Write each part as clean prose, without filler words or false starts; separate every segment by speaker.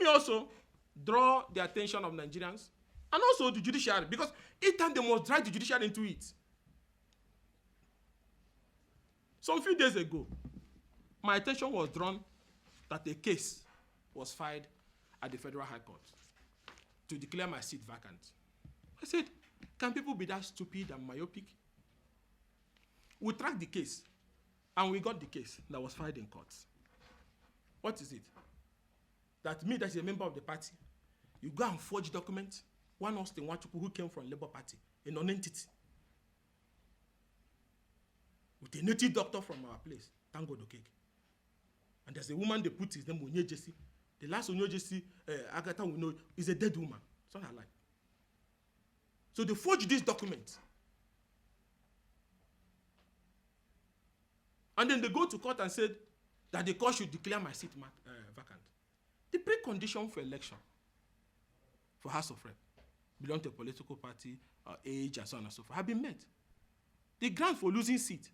Speaker 1: me also draw the attention of Nigerians and also the judiciary, because each time they must drag the judiciary into it. Some few days ago, my attention was drawn that a case was filed at the Federal High Court to declare my seat vacant. I said, can people be that stupid and myopic? We tracked the case, and we got the case that was filed in court. What is it? That me, that is a member of the party, you go and forge documents, one Austin Wachuku who came from Labour Party, a non-entity, with a native doctor from our place, Tango Dokeke. And there's a woman they put his name, Onye Jesse. The last Onye Jesse, Agatha we know, is a dead woman. It's not her life. So they forged this document. And then they go to court and said that the court should declare my seat vacant. The precondition for election, for House of Rep, belong to a political party, age, and so on and so forth, have been met. The ground for losing seat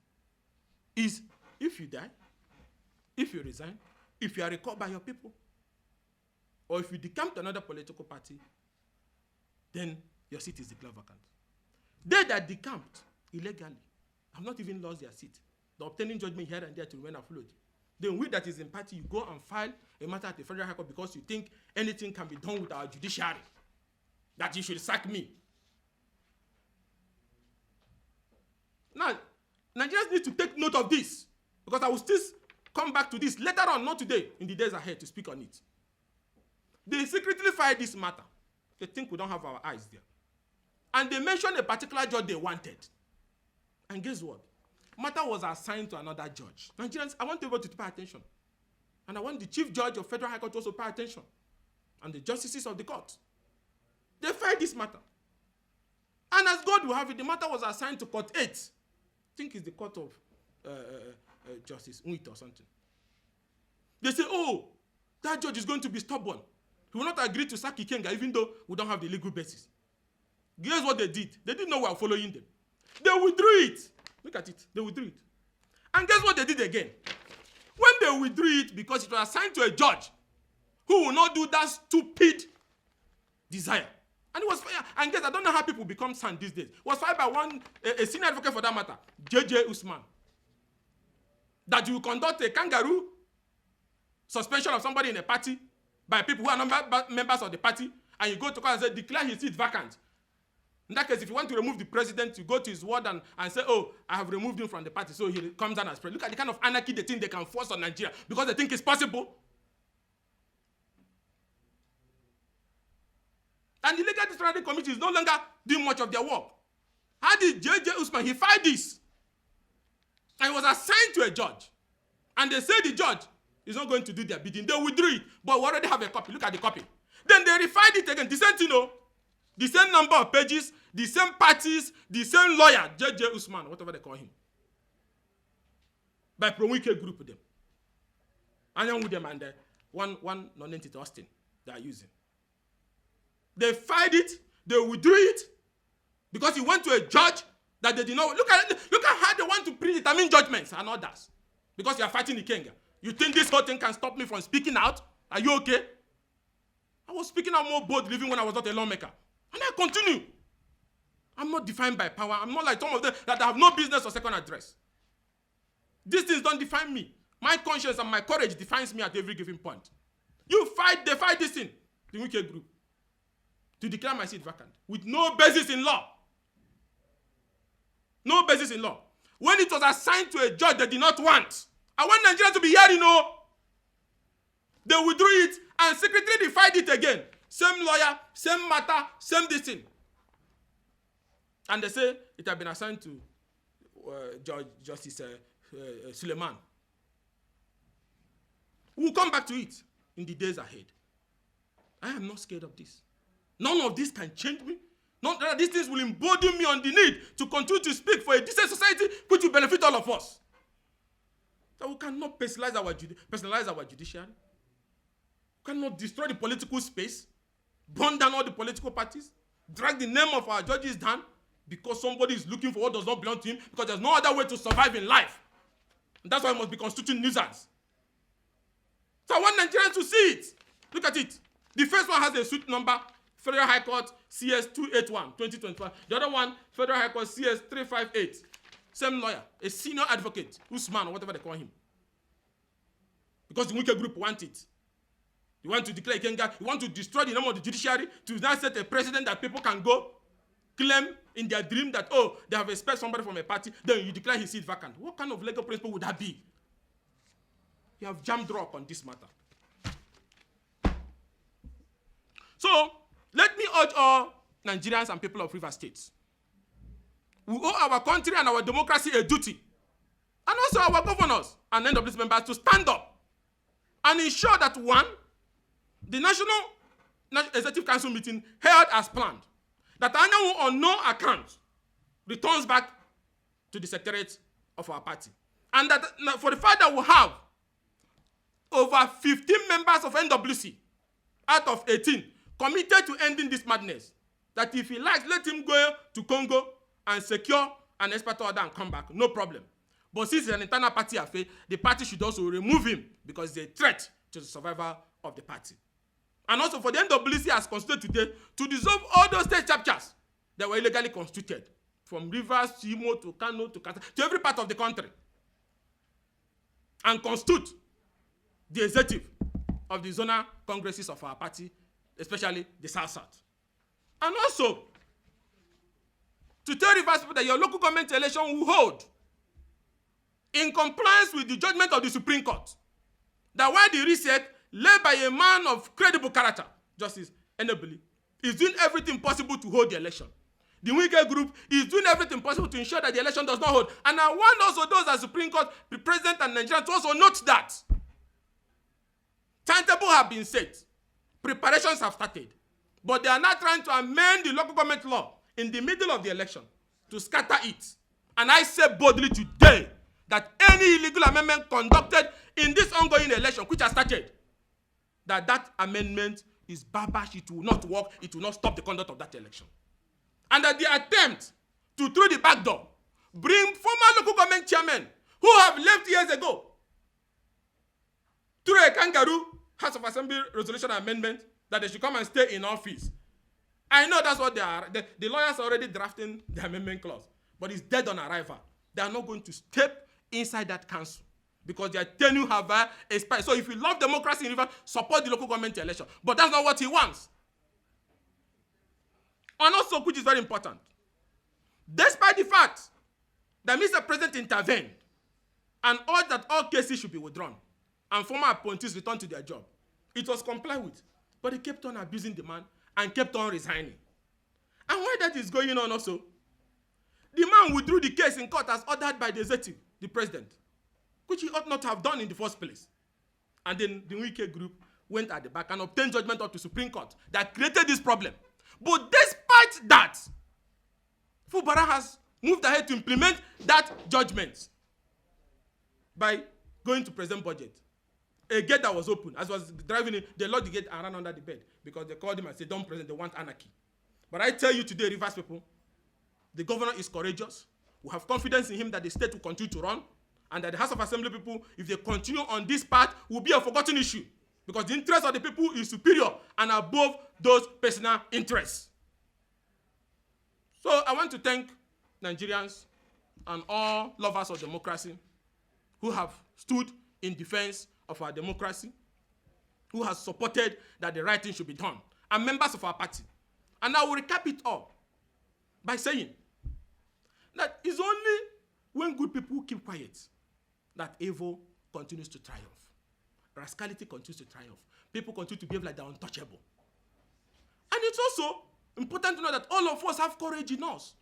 Speaker 1: is if you die, if you resign, if you are recalled by your people, or if you decamp to another political party, then your seat is declared vacant. They that decamped illegally have not even lost their seat. They're obtaining judgment here and there to remain afloat. Then we that is in party, you go and file a matter at the Federal High Court because you think anything can be done with our judiciary, that you should sack me. Now, Nigerians need to take note of this, because I will still come back to this later on, not today, in the days ahead, to speak on it. They secretly filed this matter. They think we don't have our eyes there. And they mentioned a particular judge they wanted. And guess what? Matter was assigned to another judge. Nigerians, I want everybody to pay attention. And I want the chief judge of Federal High Court to also pay attention. And the justices of the court. They filed this matter. And as God will have it, the matter was assigned to Court 8. I think it's the Court of Justice, Wike or something. They say, oh, that judge is going to be stubborn. He will not agree to sack Ikenga, even though we don't have the legal basis. Guess what they did? They didn't know we were following them. They withdrew it. Look at it. They withdrew it. And guess what they did again? When they withdrew it, because it was assigned to a judge who will not do that stupid desire. And it was fired. And guess, I don't know how people become sand these days. It was fired by a senior advocate for that matter, J.J. Usman. That you conduct a kangaroo suspension of somebody in a party by people who are not members of the party, and you go to court and say, declare his seat vacant. In that case, if you want to remove the president, you go to his ward and say, oh, I have removed him from the party, so he comes down as president. Look at the kind of anarchy they think they can force on Nigeria because they think it's possible. And the legal disciplinary committee is no longer doing much of their work. How did J.J. Usman, he filed this, and he was assigned to a judge. And they say the judge is not going to do their bidding. They withdrew it, but we already have a copy. Look at the copy. Then they refiled it again. The same thing, the same number of pages, the same parties, the same lawyer, J.J. Usman, whatever they call him. By Pro-Wike group with them. And with them and one non-entity, Austin, they are using. They filed it, they withdrew it, because he went to a judge that they did not. Look at how they want to predetermine judgments and others. Because you are fighting Ikenga. You think this whole thing can stop me from speaking out? Are you okay? I was speaking out more boldly even when I was not a lawmaker. And I continue. I'm not defined by power. I'm not like some of them that have no business or second address. These things don't define me. My conscience and my courage defines me at every given point. They fight this thing, the Wike group, to declare my seat vacant with no basis in law. No basis in law. When it was assigned to a judge they did not want, I want Nigeria to be hearing, they withdrew it and secretly defied it again. Same lawyer, same matter, same this thing. And they say it had been assigned to Justice Suleiman. We'll come back to it in the days ahead. I am not scared of this. None of this can change me. None of these things will embolden me on the need to continue to speak for a decent society which will benefit all of us. That we cannot personalize our judiciary. We cannot destroy the political space, burn down all the political parties, drag the name of our judges down because somebody is looking for what does not belong to him, because there's no other way to survive in life. And that's why we must be constituting nuisance. So I want Nigerians to see it. Look at it. The first one has a suit number, Federal High Court CS 281, 2025. The other one, Federal High Court CS 358. Same lawyer, a senior advocate, Usman or whatever they call him. Because the Wike group want it. You want to declare Ikenga, you want to destroy the name of the judiciary to now set a precedent that people can go claim in their dream that, oh, they have expelled somebody from a party, then you declare his seat vacant. What kind of legal principle would that be? You have jammed rock on this matter. So, let me urge all Nigerians and people of River States. We owe our country and our democracy a duty. And also our governors and NWC members to stand up and ensure that, one, the National Executive Council meeting held as planned, that Anyanwu on no account returns back to the secretariat of our party. And that for the fact that we have over 15 members of NWC out of 18 committed to ending this madness, that if he likes, let him go to Congo and secure an expert order and come back, no problem. But since it's an internal party affair, the party should also remove him because he's a threat to the survival of the party. And also for the NWC as constituted today, to dissolve all those state chapters that were illegally constituted, from Rivers to Imo to Kano to Kata, to every part of the country, and constitute the executive of the zonal congresses of our party, especially the South-South. And also, to tell Rivers people that your local government election will hold in compliance with the judgment of the Supreme Court, that while the reset led by a man of credible character, Justice Enebili, is doing everything possible to hold the election. The Wike group is doing everything possible to ensure that the election does not hold. And I want also those at Supreme Court, the President and Nigeria, to also note that timetable have been set, preparations have started, but they are now trying to amend the local government law in the middle of the election to scatter it. And I say boldly today that any illegal amendment conducted in this ongoing election, which has started, that amendment is barbash, it will not work, it will not stop the conduct of that election. And that the attempt to, through the back door, bring former local government chairmen who have left years ago through a kangaroo House of Assembly resolution amendment that they should come and stay in office. I know that's what they are. The lawyers are already drafting the amendment clause, but it's dead on arrival. They are not going to step inside that council because their tenure have expired. So if you love democracy in River, support the local government election. But that's not what he wants. And also, which is very important, despite the fact that Mr. President intervened and urged that all cases should be withdrawn and former appointees return to their job, it was complied with. But he kept on abusing the man and kept on resigning. And while that is going on also, the man withdrew the case in court as ordered by the executive, the president, which he ought not have done in the first place. And then the Wike group went at the back and obtained judgment of the Supreme Court that created this problem. But despite that, Fubara has moved ahead to implement that judgment by going to present budget. A gate that was open, as was driving in, they locked the gate and ran under the bed because they called him and said, don't present, they want anarchy. But I tell you today, Rivers people, the governor is courageous. We have confidence in him that the state will continue to run and that the House of Assembly people, if they continue on this path, will be a forgotten issue because the interest of the people is superior and above those personal interests. So I want to thank Nigerians and all lovers of democracy who have stood in defense of our democracy, who has supported that the right thing should be done, and members of our party. And I will recap it all by saying that it's only when good people keep quiet that evil continues to triumph. Rascality continues to triumph. People continue to behave like they're untouchable. And it's also important to know that all of us have courage in us.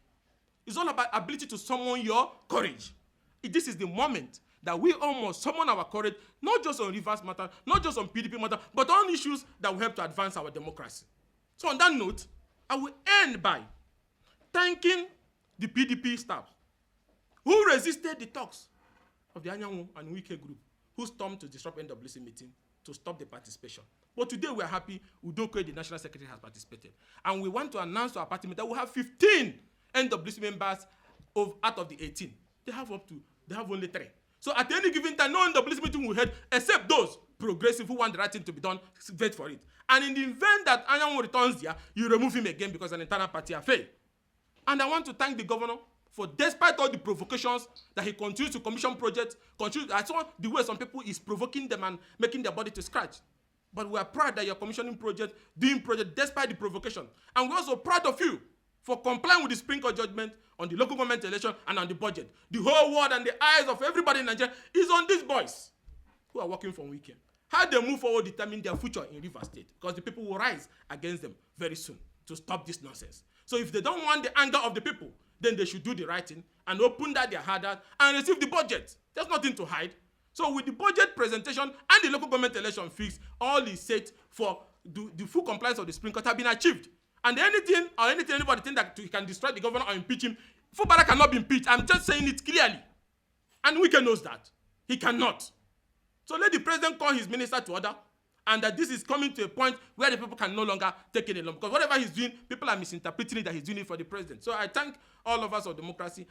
Speaker 1: It's all about ability to summon your courage. This is the moment that we almost summon our courage, not just on Rivers matter, not just on PDP matter, but on issues that will help to advance our democracy. So on that note, I will end by thanking the PDP staff who resisted the talks of the Anyanwu and Wike group, who stormed to disrupt NWC meeting to stop the participation. But today we are happy Udoke, the National Secretary, has participated. And we want to announce to our party that we have 15 NWC members out of the 18. They have only 3. So at any given time, no NWC meeting will head except those progressive who want the right thing to be done, vote for it. And in the event that Anyanwu returns there, you remove him again because an internal party affair. And I want to thank the governor for, despite all the provocations that he continues to commission projects, I saw the way some people is provoking them and making their body to scratch. But we are proud that you're commissioning projects, doing projects despite the provocation. And we're also proud of you for complying with the Supreme Court judgment on the local government election and on the budget. The whole world and the eyes of everybody in Nigeria is on these boys who are working from Wike. How they move forward determine their future in Rivers State, because the people will rise against them very soon to stop this nonsense. So if they don't want the anger of the people, then they should do the right thing and open that their hard out and receive the budget. There's nothing to hide. So with the budget presentation and the local government election fixed, all is set for the full compliance of the Supreme Court have been achieved. And anything anybody think that he can destroy the governor or impeach him, Fubara cannot be impeached. I'm just saying it clearly. And Wike knows that. He cannot. So let the president call his minister to order, and that this is coming to a point where the people can no longer take it along. Because whatever he's doing, people are misinterpreting it that he's doing it for the president. So I thank all of us of democracy.